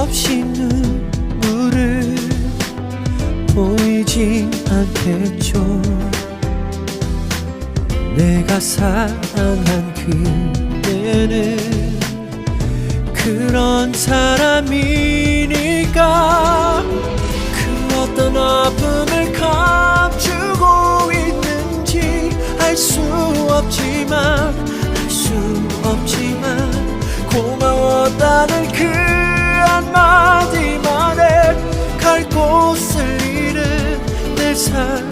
없이 눈물을 보이진 않겠죠. 내가 사랑한 그대는 그런 사람이니까. 그 어떤 아픔을 감추고 있는지 알 수 없지만 고마웠다는 그 한마디만에 갈 곳을 잃은 내 삶